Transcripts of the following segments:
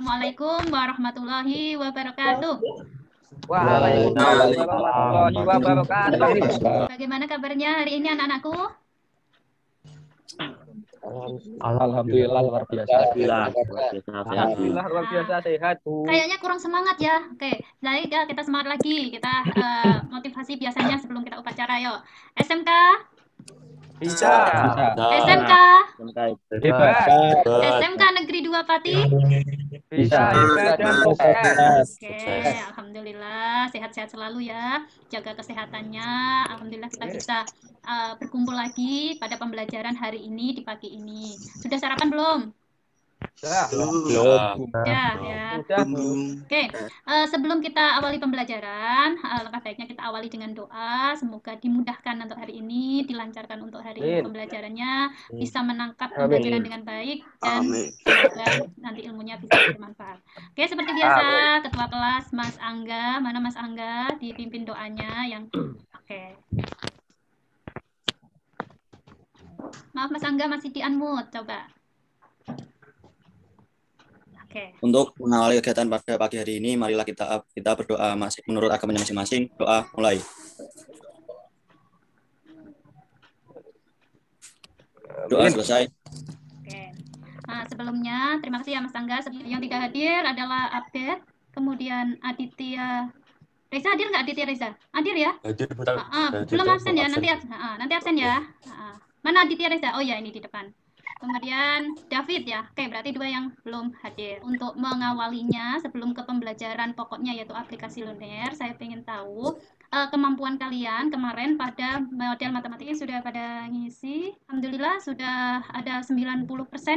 Assalamualaikum warahmatullahi wabarakatuh. Waalaikumsalam warahmatullahi wabarakatuh. Bagaimana kabarnya hari ini anak-anakku? Alhamdulillah luar biasa. Alhamdulillah luar biasa sehat, Bu. Kayaknya kurang semangat ya. Oke, baik ya, kita semangat lagi. Kita motivasi biasanya sebelum kita upacara yuk. SMK? Bisa. SMK? Hebat. SMK Negeri 2 Pati? Bisa hebat dan sukses. Oke, alhamdulillah sehat-sehat selalu ya. Jaga kesehatannya. Alhamdulillah kita bisa berkumpul lagi pada pembelajaran hari ini di pagi ini. Sudah sarapan belum? Belum. Ya. Oke, sebelum kita awali pembelajaran, langkah baiknya kita awali dengan doa. Semoga dimudahkan untuk hari ini, dilancarkan untuk hari ini pembelajarannya, bisa menangkap pembelajaran dengan baik, dan semoga nanti ilmunya bisa bermanfaat. Oke, seperti biasa, Ketua kelas Mas Angga, mana Mas Angga, dipimpin doanya yang oke. Maaf Mas Angga masih di-unmute, coba. Okay. Untuk mengawali kegiatan pada pagi hari ini, marilah kita berdoa menurut agamanya masing-masing. Doa mulai. Doa selesai. Oke. Nah, sebelumnya terima kasih ya Mas Angga. Yang tidak hadir adalah Abed, kemudian Aditya. Reza hadir nggak Aditya Reza? Hadir ya? Hadir, belum absen ya, nanti absen ya. Mana Aditya Reza? Oh ya, ini di depan. Kemudian David ya. Oke, berarti dua yang belum hadir. Untuk mengawalinya sebelum ke pembelajaran pokoknya yaitu aplikasi linear, saya ingin tahu kemampuan kalian kemarin pada model matematika sudah pada ngisi. Alhamdulillah sudah ada 90%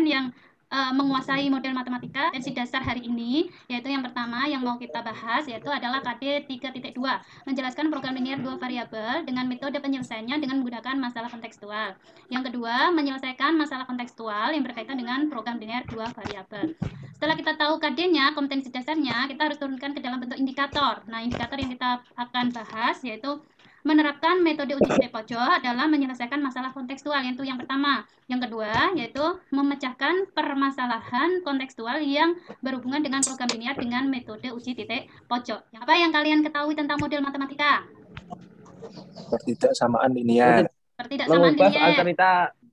yang menguasai model matematika versi dasar hari ini, yaitu yang pertama yang mau kita bahas yaitu adalah KD 3.2, menjelaskan program linear dua variabel dengan metode penyelesaiannya dengan menggunakan masalah kontekstual. Yang kedua, menyelesaikan masalah kontekstual yang berkaitan dengan program linear dua variabel. Setelah kita tahu KD-nya, kompetensi dasarnya, kita harus turunkan ke dalam bentuk indikator. Nah, indikator yang kita akan bahas yaitu menerapkan metode uji titik pojok adalah menyelesaikan masalah kontekstual, yaitu yang pertama. Yang kedua, yaitu memecahkan permasalahan kontekstual yang berhubungan dengan program linear dengan metode uji titik pojok. Apa yang kalian ketahui tentang model matematika? Pertidaksamaan linear.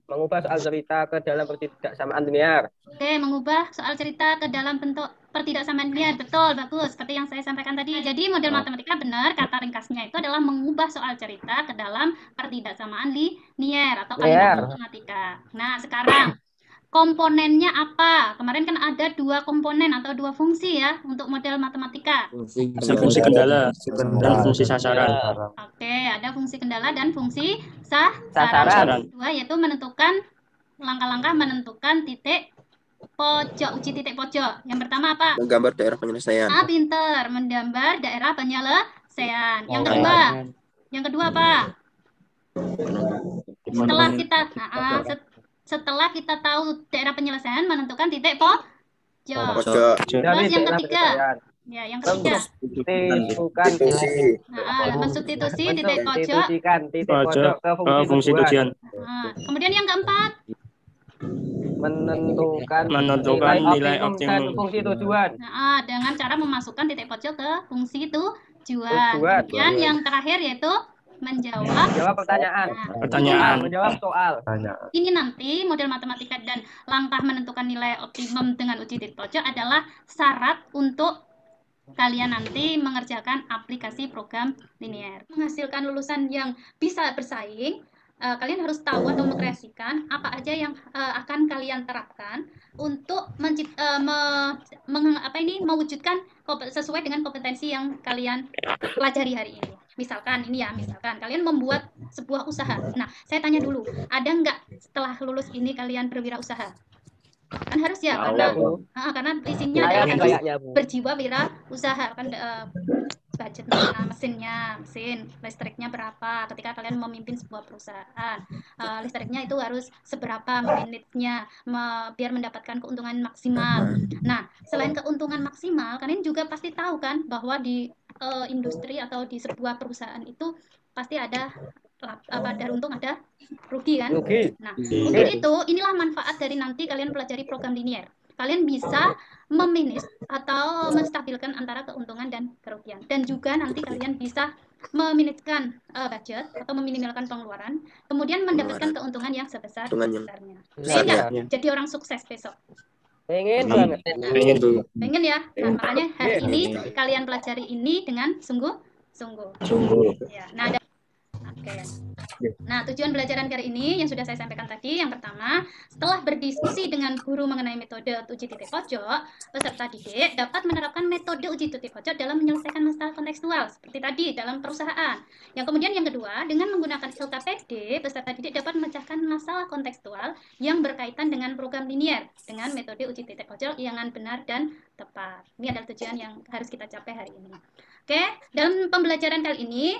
Mengubah soal cerita ke dalam pertidaksamaan linear. Oke, mengubah soal cerita ke dalam bentuk pertidaksamaan linear. Betul, bagus. Seperti yang saya sampaikan tadi. Jadi model matematika benar, kata ringkasnya itu adalah mengubah soal cerita ke dalam pertidaksamaan linear atau kalimat matematika. Nah, sekarang komponennya apa? Kemarin kan ada dua komponen atau dua fungsi ya untuk model matematika. Fungsi kendala dan fungsi sasaran. Oke, ada fungsi kendala dan fungsi sasaran. Dua yaitu menentukan langkah-langkah menentukan titik pojok, uji titik pojok. Yang pertama apa? Menggambar daerah penyelesaian. Pinter, menggambar daerah penyelesaian. Yang kedua apa? Setelah kita tahu daerah penyelesaian, menentukan titik pojok. Terus yang ketiga, mensubstitusi titik pojok ke fungsi tujuan. Kemudian yang keempat, menentukan nilai optimum fungsi tujuan. Dengan cara memasukkan titik pojok ke fungsi tujuan. Kemudian yang terakhir yaitu menjawab pertanyaan. Menjawab soal. Ini nanti model matematika dan langkah menentukan nilai optimum dengan uji titik pojok adalah syarat untuk kalian nanti mengerjakan aplikasi program linear. Menghasilkan lulusan yang bisa bersaing, kalian harus tahu atau mengkreasikan apa aja yang akan kalian terapkan untuk mewujudkan sesuai dengan kompetensi yang kalian pelajari hari ini. Misalkan kalian membuat sebuah usaha. Nah, saya tanya dulu, ada nggak setelah lulus ini kalian berwirausaha? Kan harus ya, karena isinya adalah berjiwa wirausaha kan. Budget mesin listriknya berapa ketika kalian memimpin sebuah perusahaan, listriknya itu harus seberapa menitnya biar mendapatkan keuntungan maksimal. Nah, selain keuntungan maksimal, kalian juga pasti tahu kan bahwa di industri atau di sebuah perusahaan itu pasti ada untung ada rugi kan. Nah, untuk itu inilah manfaat dari nanti kalian pelajari program linear. kalian bisa meminus atau menstabilkan antara keuntungan dan kerugian. Dan juga nanti kalian bisa meminuskan budget atau meminimalkan pengeluaran, kemudian mendapatkan keuntungan yang sebesar-besarnya. Pengen jadi orang sukses besok? Pengen banget. Pengen ya. Nah, makanya hari ini kalian pelajari ini dengan sungguh-sungguh. Ya, nah, oke. Nah, tujuan pembelajaran kali ini yang sudah saya sampaikan tadi, yang pertama, setelah berdiskusi dengan guru mengenai metode uji titik pojok, peserta didik dapat menerapkan metode uji titik pojok dalam menyelesaikan masalah kontekstual, seperti tadi dalam perusahaan. Yang kemudian yang kedua, dengan menggunakan LKPD, peserta didik dapat memecahkan masalah kontekstual yang berkaitan dengan program linier dengan metode uji titik pojok yang benar dan tepat. Ini adalah tujuan yang harus kita capai hari ini. Oke, dalam pembelajaran kali ini,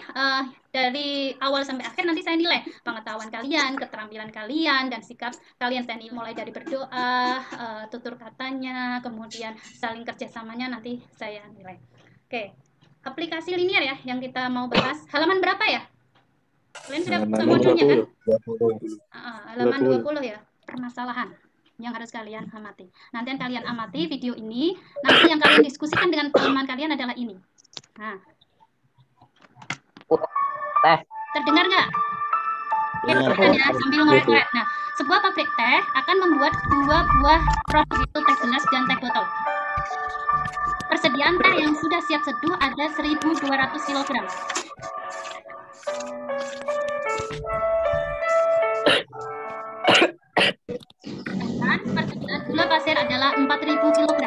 dari awal sampai akhir nanti saya nilai pengetahuan kalian, keterampilan kalian, dan sikap kalian. Saya nilai mulai dari berdoa, tutur katanya, kemudian saling kerjasamanya nanti saya nilai. Oke, aplikasi linier ya yang kita mau bahas. Halaman berapa ya? Kalian sudah buka modulnya kan? Halaman 20 ya, permasalahan yang harus kalian amati. Nanti yang kalian amati video ini, nanti yang kalian diskusikan dengan teman kalian adalah ini. Nah, terdengar nggak? Perhatikan ya, sambil ngorek-ngorek. Nah, sebuah pabrik teh akan membuat 2 buah produk, itu teh gelas dan teh botol. Persediaan teh yang sudah siap seduh ada 1.200 kg. Dan persediaan gula pasir adalah 4.000 kg.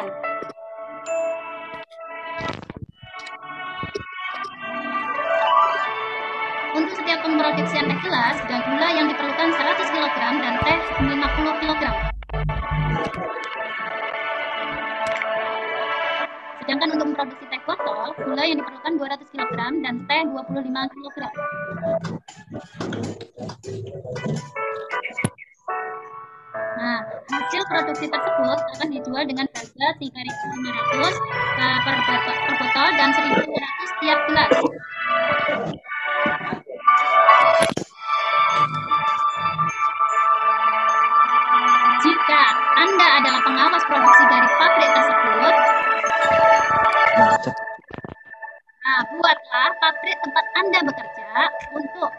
Untuk setiap pemproduksian teh gelas, gula yang diperlukan 100 kg dan teh 50 kg. Sedangkan untuk memproduksi teh botol, gula yang diperlukan 200 kg dan teh 25 kg. Nah, hasil produksi tersebut akan dijual dengan harga 3.500 per botol dan 1.200 setiap gelas. Jika Anda adalah pengawas produksi dari pabrik tersebut, nah, buatlah pabrik tempat Anda bekerja untuk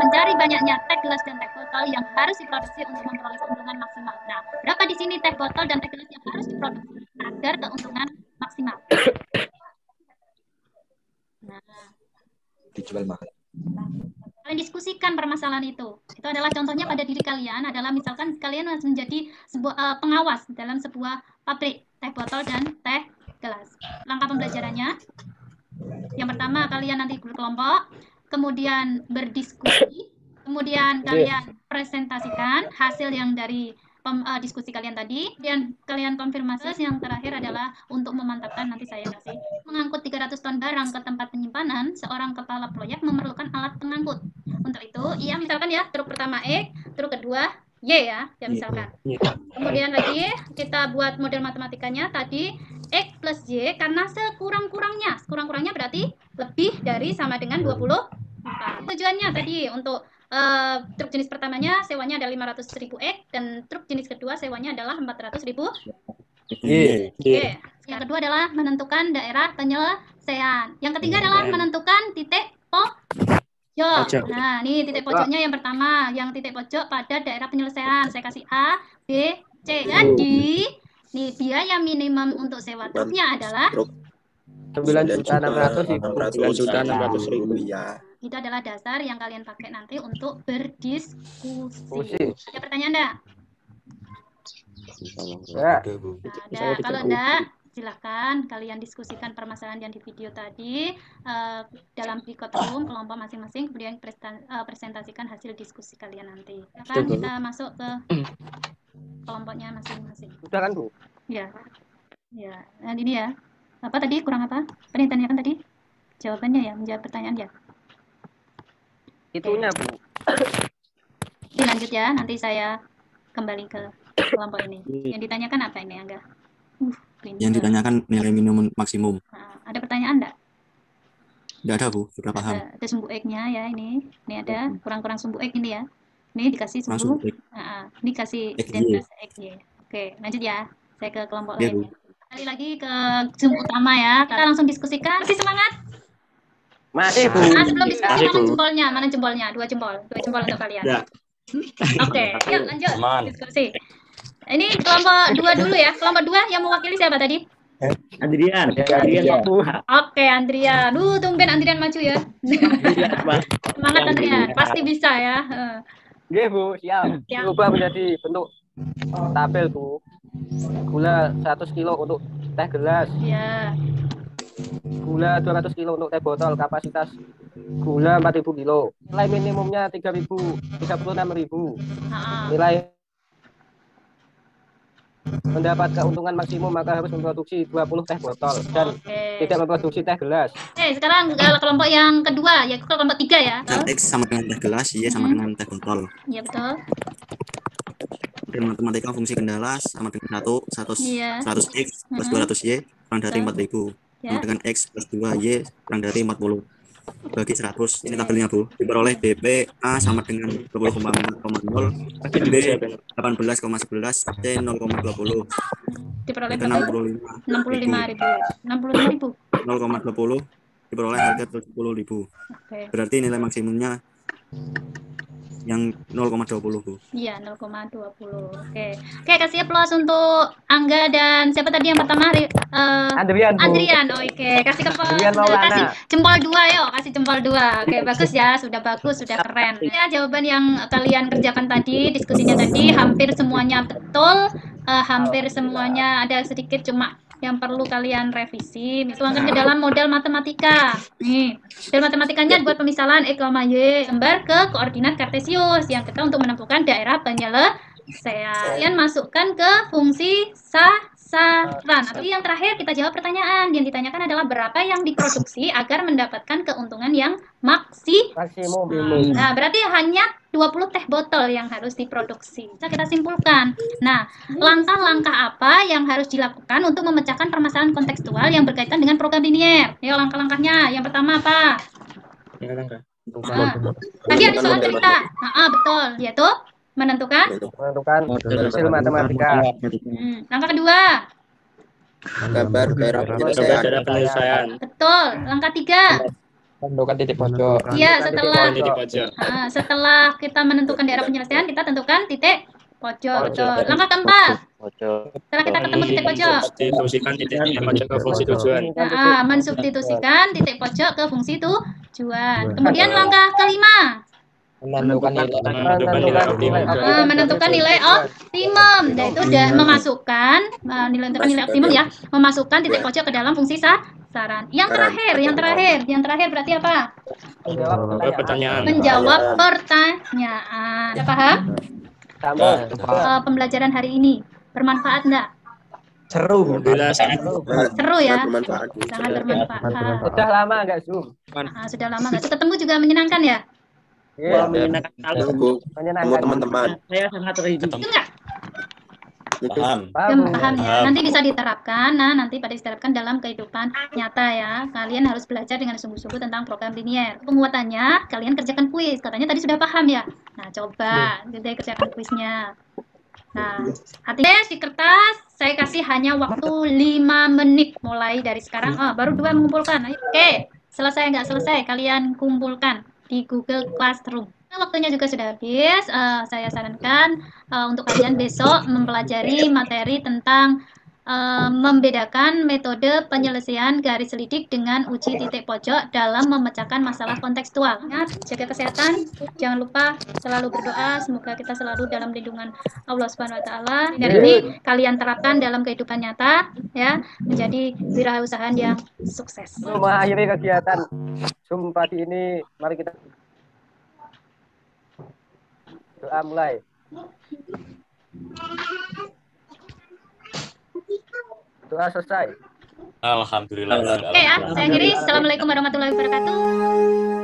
mencari banyaknya teh gelas dan teh botol yang harus diproduksi untuk memperoleh keuntungan maksimal. Nah, berapa di sini teh botol dan teh gelas yang harus diproduksi agar keuntungan maksimal? Nah, dijual mahal. Kalian diskusikan permasalahan itu. Itu adalah contohnya pada diri kalian adalah misalkan kalian menjadi sebuah pengawas dalam sebuah pabrik teh botol dan teh gelas. Langkah pembelajarannya, yang pertama kalian nanti berkelompok, kemudian berdiskusi, kemudian kalian presentasikan hasil yang dari diskusi kalian tadi, dan kalian konfirmasi. Yang terakhir adalah untuk memantapkan, nanti saya kasih. Mengangkut 300 ton barang ke tempat penyimpanan, seorang kepala proyek memerlukan alat pengangkut. Untuk itu, ia misalkan ya, truk pertama X, truk kedua Y ya misalkan. Kemudian lagi kita buat model matematikanya tadi X plus Y karena sekurang-kurangnya berarti lebih dari sama dengan 24. Tujuannya tadi untuk truk jenis pertamanya sewanya ada 500.000 X dan truk jenis kedua sewanya adalah 400.000 Y. Yang kedua adalah menentukan daerah penyelesaian. Yang ketiga adalah menentukan titik pojok. Nah, ini titik pojoknya yang pertama, yang titik pojok pada daerah penyelesaian. Saya kasih A, B, C. Jadi, nih biaya minimum untuk sewa truknya adalah 9.600.000. Ya. Itu adalah dasar yang kalian pakai nanti untuk berdiskusi. Ada pertanyaan enggak? Ya. Ada. Kalau enggak, silahkan kalian diskusikan permasalahan yang di video tadi dalam Bicode Room kelompok masing-masing, kemudian presentasikan hasil diskusi kalian nanti. Kan kita masuk ke kelompoknya masing-masing. Sudah kan, Bu? Ya. Ya, nah ini ya. Apa tadi kurang apa? Pertanyaannya kan tadi? Jawabannya ya, menjawab pertanyaan ya. Itunya, Bu. Dilanjut ya, nanti saya kembali ke kelompok ini. Yang ditanyakan apa ini, Angga? Yang ditanyakan nilai minimum maksimum. Nah, ada pertanyaan enggak? Enggak ada, Bu. Sudah paham. Ada sumbu X-nya ya ini. Ini ada kurang-kurang sumbu X ini ya. Ini dikasih sumbu. Ini kasih identitas X-Y. Oke, lanjut ya. Saya ke kelompok Iya, Bu. lainnya. Kembali lagi ke Zoom utama ya. Kita langsung diskusikan. Masih semangat? Masih, Bu. Sebelum diskusi, Masih, mana Bu. jempolnya? Mana jempolnya? Dua jempol untuk kalian. Ya. Oke, yuk lanjut Aman. diskusi. Ini kelompok 2 dulu ya. Kelompok 2 yang mewakili siapa tadi? Andrian. Andrian. Bu. Oke, Andrian. Tumben Andrian maju ya. Semangat Andrian, pasti bisa ya. Nggih, Bu, siap. Siap. Berubah menjadi bentuk tabel, Bu. Gula 100 kilo untuk teh gelas. Ya. Gula 200 kilo untuk teh botol. Kapasitas gula 4.000 kilo. Nilai minimumnya 3.000, 36.000. Nilai mendapat keuntungan maksimum maka harus memproduksi 20 teh botol dan tidak memproduksi teh gelas. Sekarang kelompok yang kedua, yaitu kelompok 3 ya. X sama dengan teh gelas, Y sama dengan teh botol. Iya betul. Dan matematika fungsi kendala sama dengan 100 Iya. 100X plus 200Y kurang dari 4.000. Ya. Sama dengan X plus 2Y kurang dari 40. Bagi 100, ini tabelnya, Bu. Diperoleh BP A sama dengan 20,0, B 18,11, C 0,20. Diperoleh Harga 65.000. 0,20 diperoleh harga 70.000. Oke. Berarti nilai maksimumnya yang 0,20, Bu. Iya, 0,20. Oke, kasih aplaus untuk Angga dan siapa tadi yang pertama? Andrian, Bu. Andrian. Oke, kasih Andrian Maulana. kasih jempol 2 yuk, kasih jempol 2. Oke, bagus ya, sudah bagus, sudah keren. Ya, jawaban yang kalian kerjakan tadi, diskusinya tadi hampir semuanya betul. Hampir semuanya, ada sedikit cuma yang perlu kalian revisi. Tuangkan ke dalam model matematika. Nih, model matematikanya buat pemisalan X, Y gambar ke koordinat kartesius yang kita untuk menentukan daerah penyelesaian. Kalian masukkan ke fungsi sasaran. Tapi yang terakhir kita jawab pertanyaan. Yang ditanyakan adalah berapa yang diproduksi agar mendapatkan keuntungan yang maksimum. Nah, berarti hanya 20 teh botol yang harus diproduksi. Bisa kita simpulkan. Nah, langkah-langkah apa yang harus dilakukan untuk memecahkan permasalahan kontekstual yang berkaitan dengan program linier? Ayo langkah-langkahnya. Yang pertama apa? Tadi ada soal cerita. Betul. Yaitu menentukan Hasil matematika. Langkah kedua. Gambar daerah penyelesaian. Betul. Langkah 3. Tentukan titik pojok. Iya, Titik pojok. setelah kita menentukan daerah penyelesaian, kita tentukan titik pojok. Betul. Langkah keempat. Setelah kita ketemu titik pojok. Substitusikan titik pojok ke fungsi tujuan. Mensubstitusikan titik pojok ke fungsi tujuan. Kemudian langkah kelima. Menentukan nilai optimum. Menentukan nilai optimum. Dan itu sudah memasukkan nilai optimum ya, memasukkan titik pojok ke dalam fungsi sasaran. Yang terakhir berarti apa? Pertanyaan. Menjawab pertanyaan. Udah paham? Pembelajaran hari ini bermanfaat enggak? seru. Seru ya? Sangat bermanfaat. Sudah lama enggak Zoom? Sudah lama enggak? Ketemu juga menyenangkan ya? Menyenangkan teman-teman. Saya sangat terhibur. Itu enggak? Paham. Paham ya. Nanti bisa diterapkan. Nanti pada diterapkan dalam kehidupan nyata ya. Kalian harus belajar dengan sungguh-sungguh tentang program linier. Penguatannya kalian kerjakan kuis. Katanya tadi sudah paham ya. Nah, coba kita kerjakan kuisnya. Nah, artinya di kertas saya kasih hanya waktu 5 menit mulai dari sekarang. Baru 2 mengumpulkan. Oke, selesai nggak selesai kalian kumpulkan di Google Classroom. Nah, waktunya juga sudah habis. Saya sarankan untuk kalian besok mempelajari materi tentang membedakan metode penyelesaian garis lidik dengan uji titik pojok dalam memecahkan masalah kontekstual. Ingat, jaga kesehatan, jangan lupa selalu berdoa, semoga kita selalu dalam lindungan Allah Subhanahu wa taala. Dan ini kalian terapkan dalam kehidupan nyata ya, menjadi wirausahaan yang sukses. Mengakhiri kegiatan Zoom pagi ini, mari kita doa mulai. Doa selesai. Alhamdulillah. Oke ya, saya akhiri. Assalamualaikum warahmatullahi wabarakatuh.